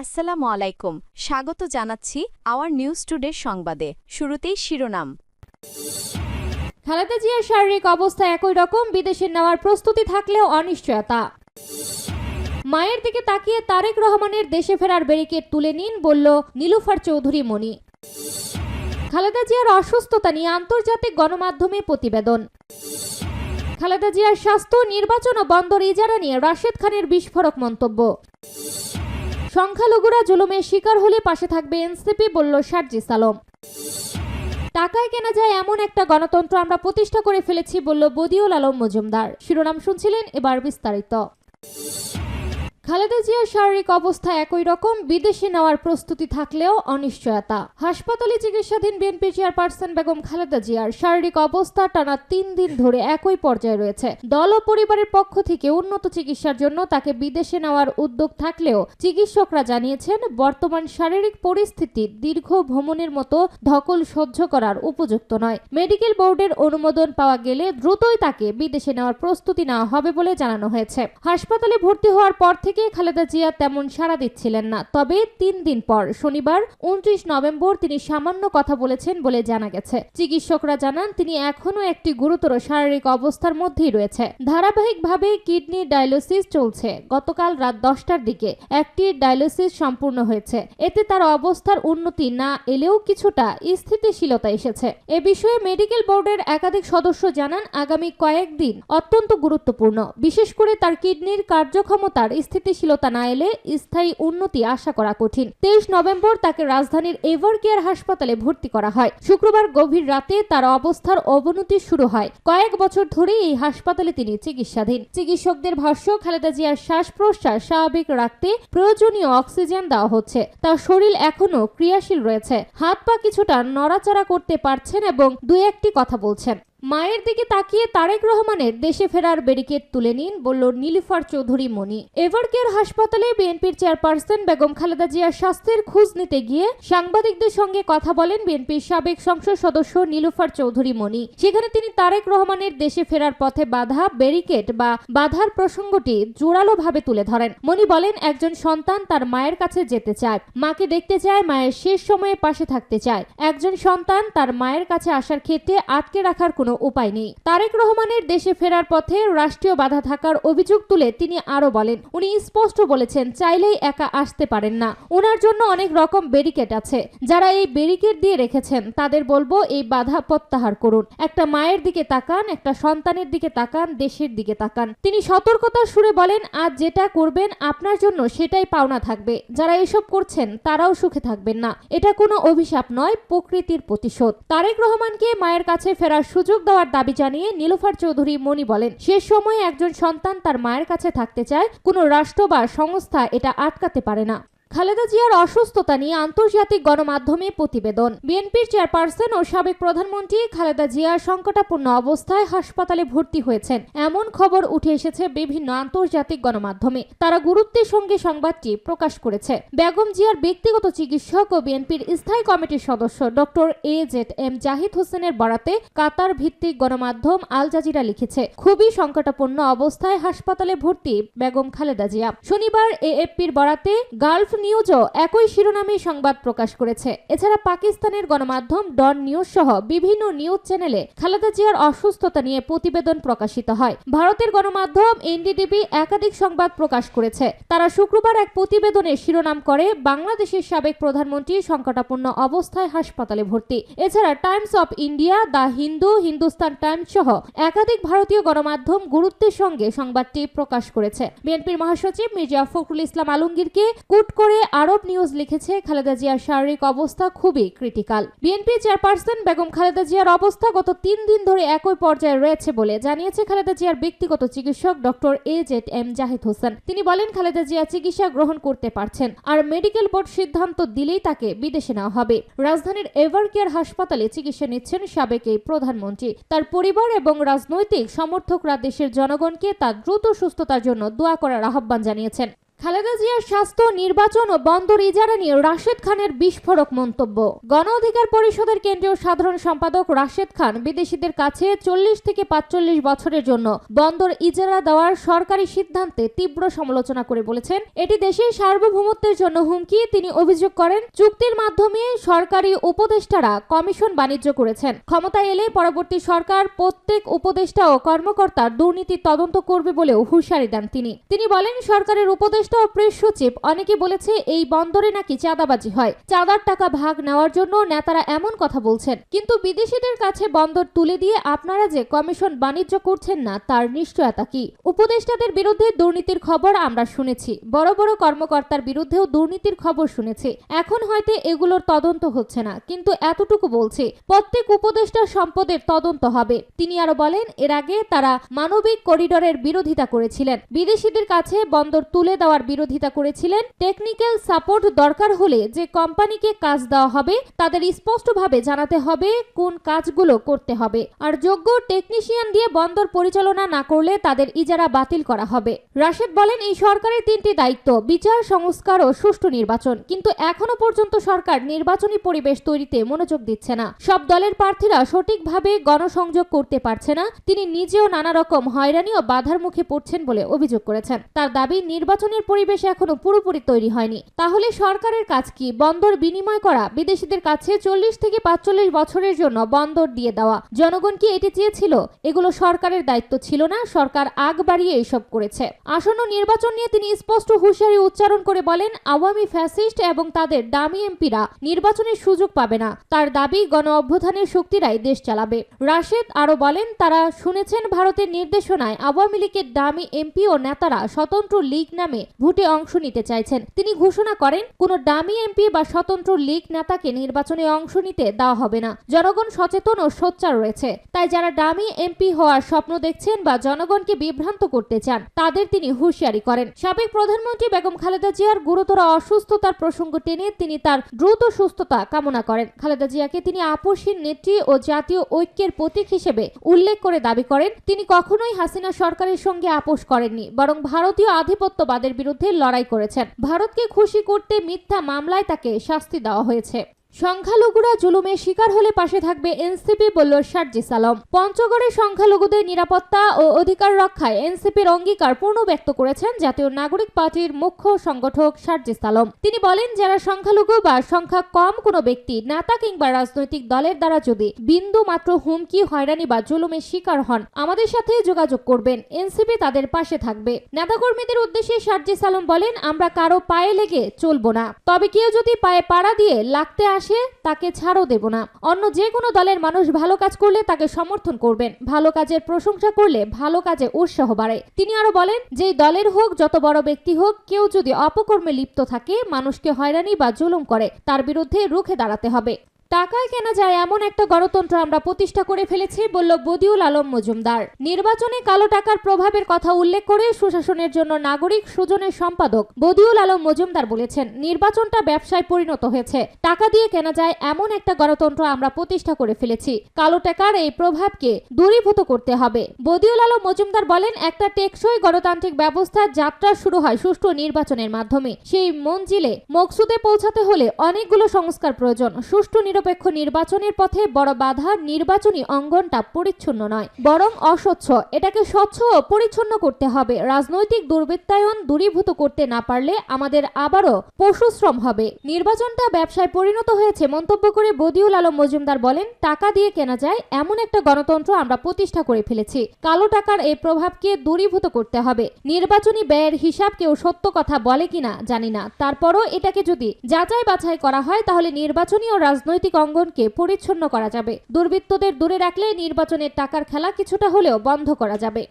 আসসালামু আলাইকুম, স্বাগত জানাচ্ছি আওয়ার নিউজ টুডে সংবাদে। শুরুতেই শিরোনাম। খালেদা জিয়ার শারীরিক অবস্থা একই রকম, বিদেশে নেওয়ার প্রস্তুতি থাকলেও অনিশ্চয়তা। মায়ের দিকে তাকিয়ে তারেক রহমানের দেশে ফেরার ব্যারিকেড তুলে নিন, বলল নীলুফার চৌধুরী মনি। খালেদা জিয়ার অসুস্থতা নিয়ে আন্তর্জাতিক গণমাধ্যমে প্রতিবেদন। খালেদা জিয়ার স্বাস্থ্য, নির্বাচন ও বন্দর ইজারা নিয়ে রাশেদ খানের বিস্ফোরক মন্তব্য। সংখ্যালঘুরা জুলুমের শিকার হলে পাশে থাকবে এনসিপি, বলল সার্জিস আলম। টাকায় কেনা যায় এমন একটা গণতন্ত্র আমরা প্রতিষ্ঠা করে ফেলেছি, বলল বদিউল আলম মজুমদার। শিরোনাম শুনছিলেন, এবার বিস্তারিত। খালেদা জিয়ার শারীরিক অবস্থা একই রকম, বিদেশে নেওয়ার প্রস্তুতি থাকলেও অনিশ্চয়তা। হাসপাতালে চিকিৎসাধীন বিএনপি চেয়ারপারসন বেগম খালেদা জিয়ার শারীরিক অবস্থা টানা 3 দিন ধরে একই পর্যায়ে রয়েছে। দল ও পরিবারের পক্ষ থেকে উন্নত চিকিৎসার জন্য তাকে বিদেশে নেওয়ার উদ্যোগ থাকলেও চিকিৎসকরা জানিয়েছেন বর্তমান শারীরিক পরিস্থিতি দীর্ঘ ভ্রমণের মতো ধকল সহ্য করার উপযুক্ত নয়। মেডিকেল বোর্ডের অনুমোদন পাওয়া গেলে দ্রুতই তাকে বিদেশে নেওয়ার প্রস্তুতি নেওয়া হবে বলে জানানো হয়েছে। হাসপাতালে ভর্তি হওয়ার পর থেকে খালেদা জিয়া তেমন সাড়া দিচ্ছিলেন না, তবে 3 দিন পর শনিবার 29 নভেম্বর তিনি সামান্য কথা বলেছেন বলে জানা গেছে। চিকিৎসকরা জানান তিনি এখনও একটি গুরুতর শারীরিক অবস্থার মধ্যেই রয়েছে। ধারাবাহিকভাবে কিডনি ডায়ালিসিস চলছে। গতকাল রাত 10টার দিকে একটি ডায়ালিসিস সম্পূর্ণ হয়েছে। এতে তার অবস্থার উন্নতি না এলেও কিছুটা স্থিতিশীলতা এসেছে। এ বিষয়ে মেডিকেল বোর্ডের একাধিক সদস্য জানান আগামী কয়েকদিন অত্যন্ত গুরুত্বপূর্ণ, বিশেষ করে তার কিডনির কার্যক্ষমতার স্থিতিশীলতা না এলে স্থায়ী উন্নতি আশা করা কঠিন। 23 নভেম্বর তাকে রাজধানীর এভার কেয়ার হাসপাতালে ভর্তি করা হয়। শুক্রবার গভীর রাতে তার অবস্থার অবনতি শুরু হয়। কয়েক বছর ধরে এই হাসপাতালে তিনি চিকিৎসাধীন। চিকিৎসকদের ভাষ্য, খালেদা জিয়ার শ্বাস প্রশ্বাস স্বাভাবিক রাখতে প্রয়োজনীয় অক্সিজেন দেওয়া হচ্ছে। তার শরীর এখনো ক্রিয়াশীল রয়েছে। হাত পা কিছুটা নড়াচড়া করতে পারছেন এবং 2-1টি কথা বলছেন। মায়ের দিকে তাকিয়ে তারেক রহমানের দেশে ফেরার ব্যারিকেড তুলে নিন, বলল নীলুফার চৌধুরী মনি। এভারকেয়ার হাসপাতালে বিএনপির চেয়ারপারসন বেগম খালেদা জিয়ার স্বাস্থ্যের খোঁজ নিতে গিয়ে সাংবাদিকদের সঙ্গে কথা বলেন বিএনপির সাবেক সংসদ সদস্য নীলুফার চৌধুরী মনি। সেখানে তিনি তারেক রহমানের দেশে ফেরার পথে বাধা, ব্যারিকেড বা বাধার প্রসঙ্গটি জোরালোভাবে তুলে ধরেন। মনি বলেন, একজন সন্তান তার মায়ের কাছে যেতে চায়, মাকে দেখতে চায়, মায়ের শেষ সময়ে পাশে থাকতে চায়। একজন সন্তান তার মায়ের কাছে আসার ক্ষেত্রে আটকে রাখার কোনো উপায় নেই। তারেক রহমানের দেশে ফেরার পথে রাষ্ট্রীয় বাধা থাকার অভিযোগ তুলে তিনি আরো বলেন, উনি স্পষ্ট বলেছেন চাইলেই একা আসতে পারেন না, ওনার জন্য অনেক রকম ব্যারিকেড আছে। যারা এই ব্যারিকেড দিয়ে রেখেছেন তাদের বলবো এই বাধা প্রত্যাহার করুন। একটা মায়ের দিকে তাকান, একটা সন্তানের দিকে তাকান, দেশের দিকে তাকান। তিনি সতর্কতার সুরে বলেন, আজ যেটা করবেন আপনার জন্য সেটাই পাওনা থাকবে। যারা এসব করছেন তারাও সুখে থাকবেন না। এটা কোনো অভিশাপ নয়, প্রকৃতির প্রতিশোধ। তারেক রহমানকে মায়ের কাছে ফেরার সুযোগ দেওয়ার দাবি জানিয়ে নীলুফার চৌধুরী মনি বলেন, শেষ সময়ে একজন সন্তান তার মায়ের কাছে থাকতে চায়, কোনো রাষ্ট্র বা সংস্থা এটা আটকাতে পারে না। খালেদা জিয়ার অসুস্থতা নিয়ে আন্তর্জাতিক গণমাধ্যমে প্রতিবেদন। বিএনপির চেয়ারপারসন ও সাবেক প্রধানমন্ত্রী খালেদা জিয়া সংকটাপন্ন অবস্থায় হাসপাতালে ভর্তি হয়েছেন এমন খবর উঠে এসেছে বিভিন্ন আন্তর্জাতিক গণমাধ্যমে। তারা গুরুত্বের সঙ্গে সংবাদটি প্রকাশ করেছে। বেগম জিয়ার ব্যক্তিগত চিকিৎসক ও বিএনপির স্থায়ী কমিটির সদস্য ডক্টর AZM জাহিদ হোসেনের বরাতে কাতার ভিত্তিক গণমাধ্যম আল জাজিরা লিখেছে, খুবই সংকটাপন্ন অবস্থায় হাসপাতালে ভর্তি বেগম খালেদা জিয়া। শনিবার AFPর বরাতে গালফ নিউজও একই শিরোনামে সংবাদ প্রকাশ করেছে। এছাড়া পাকিস্তানের গণমাধ্যম ডন নিউজ সহ বিভিন্ন নিউজ চ্যানেলে খালেদা জিয়ার অসুস্থতা নিয়ে প্রতিবেদন প্রকাশিত হয়। ভারতের গণমাধ্যম NDTV একাধিক সংবাদ প্রকাশ করেছে। তারা শুক্রবার এক প্রতিবেদনের শিরোনাম করে, বাংলাদেশের সাবেক প্রধানমন্ত্রী সংকটাপন্ন অবস্থায় হাসপাতালে ভর্তি। এছাড়া Times of India, the Hindu, Hindustan Times সহ একাধিক ভারতীয় গণমাধ্যম গুরুত্বের সঙ্গে সংবাদটি প্রকাশ করেছে। বিএনপির মহাসচিব মির্জা ফখরুল ইসলাম আলমগীরকে কোট করে আরব নিউজ লিখেছে, খালেদা জিয়ার শারীরিক অবস্থা খুবই critical. BNP chairperson Begum Khaleda জিয়ার অবস্থা গত 3 দিন ধরে একই পর্যায়ে রয়েছে বলে জানিয়েছে খালেদা জিয়ার ব্যক্তিগত চিকিৎসক ডক্টর AZM জাহিদ হোসেন। তিনি বলেন, খালেদা জিয়া চিকিৎসা গ্রহণ করতে পারছেন, আর মেডিকেল বোর্ড সিদ্ধান্ত দিলেই তাকে বিদেশে নেওয়া হবে। রাজধানীর এভার কেয়ার হাসপাতালে চিকিৎসা নিচ্ছেন সাবেক এই প্রধানমন্ত্রী। তার পরিবার এবং রাজনৈতিক সমর্থকরা দেশের জনগণকে তার দ্রুত সুস্থতার জন্য দোয়া করার আহ্বান জানিয়েছেন। খালেদা জিয়ার স্বাস্থ্য, নির্বাচন ও বন্দর ইজারা নিয়ে রাশেদ খানের বিস্ফোরক মন্তব্য। গণ অধিকার পরিষদের কেন্দ্রীয় সাধারণ সম্পাদক রাশেদ খান বিদেশিদের কাছে 40 থেকে 45 বছরের জন্য বন্দর ইজারা দেওয়ার সরকারি সিদ্ধান্তে তীব্র সমালোচনা করে বলেছেন, এটি দেশের সার্বভৌমত্বের জন্য হুমকি। তিনি অভিযোগ করেন, চুক্তির মাধ্যমে সরকারি উপদেষ্টারা কমিশন বাণিজ্য করেছেন। ক্ষমতায় এলে পরবর্তী সরকার প্রত্যেক উপদেষ্টা ও কর্মকর্তার দুর্নীতি তদন্ত করবে বলেও হুঁশিয়ারি দেন তিনি বলেন, সরকারের উপদেষ্টা ও প্রেস সচিব অনেকে বলেছে এই বন্দরে নাকি চাঁদাবাজি হয়, চাঁদার টাকা ভাগ নেওয়ার জন্য নেতারা এমন কথা বলছেন। কিন্তু বিদেশিদের কাছে বন্দর তুলে দিয়ে আপনারা যে কমিশন বাণিজ্য করছেন না তার নিশ্চয়তা কি? উপদেষ্টাদের বিরুদ্ধে দুর্নীতির খবর আমরা শুনেছি, বড় বড় কর্মকর্তার বিরুদ্ধেও দুর্নীতির খবর শুনেছি। এখন হয়তো এগুলোর তদন্ত হচ্ছে না, কিন্তু এতটুকু বলছি, প্রত্যেক উপদেষ্টার সম্পদের তদন্ত হবে। তিনি আরো বলেন, এর আগে তারা মানবিক করিডোরের বিরোধিতা করেছিলেন, বিদেশিদের কাছে বন্দর তুলে দেওয়ার বিরোধিতা করেছিলেন। টেকনিক্যাল সাপোর্ট দরকার হলে যে কোম্পানিকে কাজ দেওয়া হবে তাদের স্পষ্টভাবে জানাতে হবে কোন কাজগুলো করতে হবে, আর যোগ্য টেকনিশিয়ান দিয়ে বন্দর পরিচালনা না করলে তাদের ইজারা বাতিল করা হবে। রাশেদ বলেন, এই সরকারের 3টি দায়িত্ব: বিচার, সংস্কার ও সুষ্ঠু নির্বাচন। কিন্তু এখনো পর্যন্ত সরকার নির্বাচনী পরিবেশ তৈরিতে মনোযোগ দিচ্ছে না। সব দলের প্রার্থীরা সঠিকভাবে গণসংযোগ করতে পারছে না। তিনি নিজেও নানা রকম হয়রানি ও বাধার মুখে পড়ছেন বলে অভিযোগ করেছেন। তার দাবি, নির্বাচনের পরিবেশ এখনো পুরোপুরি তৈরি হয়নি। তাহলে সরকারের কাজ কি? বন্দর বিনিময় করা, বিদেশিদের কাছে 40 থেকে 45 বছরের জন্য বন্দর দিয়ে দেওয়া। জনগণ কি এটি চেয়েছিল? এগুলো সরকারের দায়িত্ব ছিল না, সরকার আগ বাড়িয়ে এসব করেছে। আসন্ন নির্বাচন নিয়ে তিনি স্পষ্ট হুঁশিয়ারি উচ্চারণ করে বলেন, আওয়ামী ফ্যাসিস্ট এবং তাদের দামি এমপিরা নির্বাচনের সুযোগ পাবে না। তার দাবি, গণ অভ্যুত্থানের শক্তিরাই দেশ চালাবে। রাশেদ আরো বলেন, তারা শুনেছেন ভারতের নির্দেশনায় আওয়ামী লীগের দামি এমপি ও নেতারা স্বতন্ত্র লীগ নামে ভোটে অংশ নিতে চাইছেন। তিনি ঘোষণা করেন, কোনো দামি এমপি বা স্বতন্ত্র লীগ নেতাকে নির্বাচনে অংশ নিতে দেওয়া হবে না। জনগণ সচেতন ও সোচ্চার রয়েছে, তাই যারা দামি এমপি হওয়ার স্বপ্ন দেখছেন বা জনগণকে বিভ্রান্ত করতে চান তাদের তিনি হুঁশিয়ারি করেন। সাবেক প্রধানমন্ত্রী বেগম খালেদা জিয়ার গুরুতর অসুস্থতার প্রসঙ্গ টেনে তিনি তার দ্রুত সুস্থতা কামনা করেন। খালেদা জিয়াকে তিনি আপসহীন নেত্রী ও জাতীয় ঐক্যের প্রতীক হিসেবে উল্লেখ করে দাবি করেন, তিনি কখনোই হাসিনা সরকারের সঙ্গে আপোষ করেননি, বরং ভারতীয় আধিপত্যবাদের বিরুদ্ধে লড়াই করেছেন। ভারতকে খুশি করতে মিথ্যা মামলায় তাকে শাস্তি দেওয়া হয়েছে। সংখ্যালঘুরা জুলুমের শিকার হলে পাশে থাকবে এনসিপি, বলল সার্জিস আলম। পঞ্চগড়ে সংখ্যালঘুদের নিরাপত্তা ও অধিকার রক্ষায় এনসিপির অঙ্গীকার পূর্ণ ব্যক্ত করেছেন জাতীয় নাগরিক পার্টির মুখ্য সংগঠক সার্জিস আলম। তিনি বলেন, যারা সংখ্যালঘু বা সংখ্যা কম কোনো ব্যক্তি, নেতা কিংবা রাজনৈতিক দলের দ্বারা যদি বিন্দু মাত্র হুমকি, হয়রানি বা জুলুমের শিকার হন, আমাদের সাথে যোগাযোগ করবেন, এনসিপি তাদের পাশে থাকবে। নেতাকর্মীদের উদ্দেশ্যে সার্জিস আলম বলেন, আমরা কারো পায়ে লেগে চলবো না, তবে কেউ যদি পায়ে পাড়া দিয়ে লাগতে তাকে ছাড়ও দেব না। অন্য যে কোনো দলের মানুষ ভালো কাজ করলে তাকে সমর্থন করবেন, ভালো কাজের প্রশংসা করলে ভালো কাজে উৎসাহ বাড়ে। তিনি আরো বলেন, যে দলের হোক, যত বড় ব্যক্তি হোক, কেউ যদি অপকর্মে লিপ্ত থাকে, মানুষকে হয়রানি বা জুলুম করে, তার বিরুদ্ধে রুখে দাঁড়াতে হবে। টাকায় কেনা যায় এমন একটা গণতন্ত্র আমরা প্রতিষ্ঠা করে ফেলেছি, বলল বদিউল আলম মজুমদার। নির্বাচনে কালো টাকার প্রভাবের কথা উল্লেখ করে সুশাসনের জন্য নাগরিক সুজনের সম্পাদক বদিউল আলম মজুমদার বলেছেন, নির্বাচনটা ব্যবসায় পরিণত হয়েছে, টাকা দিয়ে কেনা যায় এমন একটা গণতন্ত্র আমরা প্রতিষ্ঠা করে ফেলেছি। কালো টাকার এই প্রভাবকে দূরীভূত করতে হবে। বদিউল আলম মজুমদার বলেন, একটা টেকসই গণতান্ত্রিক ব্যবস্থার যাত্রা শুরু হয় সুষ্ঠু নির্বাচনের মাধ্যমে। সেই মঞ্জিলে মকসুদে পৌঁছাতে হলে অনেকগুলো সংস্কার প্রয়োজন। সুষ্ঠু নিরপেক্ষ নির্বাচনের পথে বড় বাধা নির্বাচনী অঙ্গনটা পরিচ্ছন্ন নয়, বরং অস্বচ্ছ। এটাকে স্বচ্ছ ও পরিচ্ছন্ন করতে হবে। রাজনৈতিক দুর্বৃত্তায়ন দূরীভূত করতে না পারলে আমাদের আবারও পশুশ্রম হবে। নির্বাচনটা ব্যবসায় পরিণত হয়েছে মন্তব্য করে বদিউল আলম মজুমদার বলেন, টাকা দিয়ে কেনা যায় এমন একটা গণতন্ত্র আমরা প্রতিষ্ঠা করে ফেলেছি। কালো টাকার এই প্রভাবকে দূরীভূত করতে হবে। নির্বাচনী ব্যয়ের হিসাব কেউ সত্য কথা বলে কিনা জানি না, তারপরও এটাকে যদি যাচাই বাছাই করা হয় তাহলে নির্বাচনী ও রাজনৈতিক অঙ্গনকে পরিচ্ছন্ন করা যাবে। দুর্বৃত্তদের দূরে রাখলে নির্বাচনের টাকার খেলা কিছুটা হলেও বন্ধ করা যাবে।